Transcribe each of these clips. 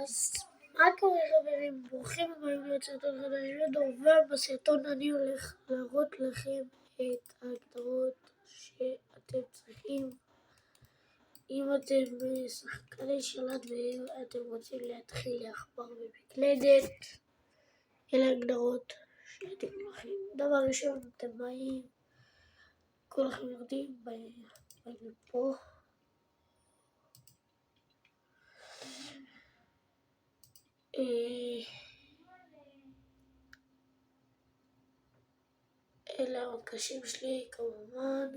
אז מה קורה חברים? ברוכים הבאים לסרטון חדש ודובר. בסרטון אני הולך להראות לכם את ההגדרות שאתם צריכים אם אתם שחקני שלט ואתם רוצים להתחיל לעכבר במקלדת. אלה הגדרות שאתם הולכים. דבר ראשון, אתם באים, כולכם יורדים, באים לפה. אלה המקשים שלי כמובן.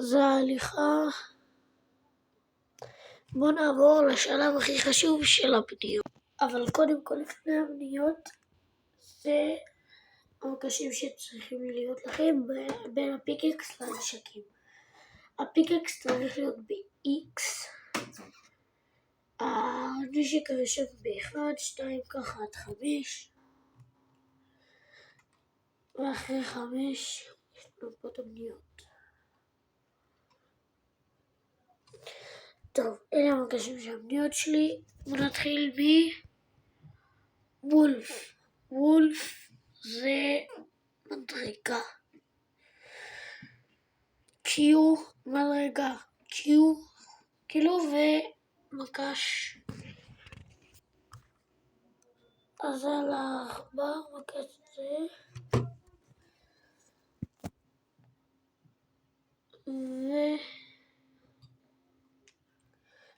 זה ההליכה. בואו נעבור לשלב הכי חשוב של הבניות. אבל קודם כל לפני הבניות זה המקשים שצריכים להיות לכם בין הפיקקס לנשקים. הפיקקס צריך להיות ב-X, הנשק הראשון ב-1, 2 ככה עד 5, ואחרי 5 יש לנו פה את הבניות. טוב, אלה המקשים של הבניות שלי. בואו נתחיל מוולף. וולף זה מדרגה. קיו, מדרגה. קיו, כאילו ומקש. אז על העכבר מקש זה.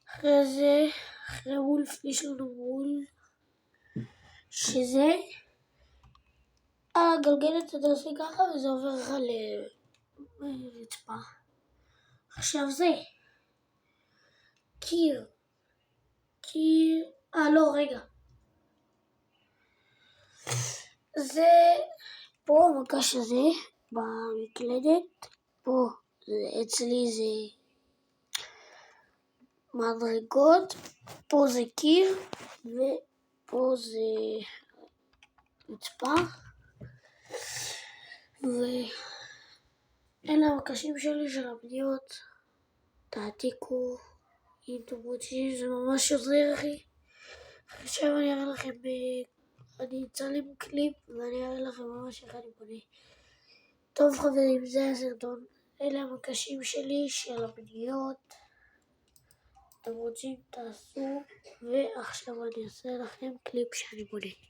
ואחרי זה, אחרי וולף יש לנו וולף, שזה הגלגלת אתה עושה ככה וזה עובר לך לרצפה. עכשיו זה קיר, לא רגע, זה פה המקש הזה במקלדת, פה אצלי זה מדרגות, פה זה קיר ופה זה רצפה. ואלה המקשים שלי של הבניות. תעתיקו אם אתם רוצים, זה ממש עוזר אחי. עכשיו אני אראה לכם, אני אצלם קליפ ואני אראה לכם ממש איך אני בונה. טוב חברים, זה הסרטון. אלה המקשים שלי של הבניות. אתם רוצים תעשו, ועכשיו אני אעשה לכם קליפ שאני בונה.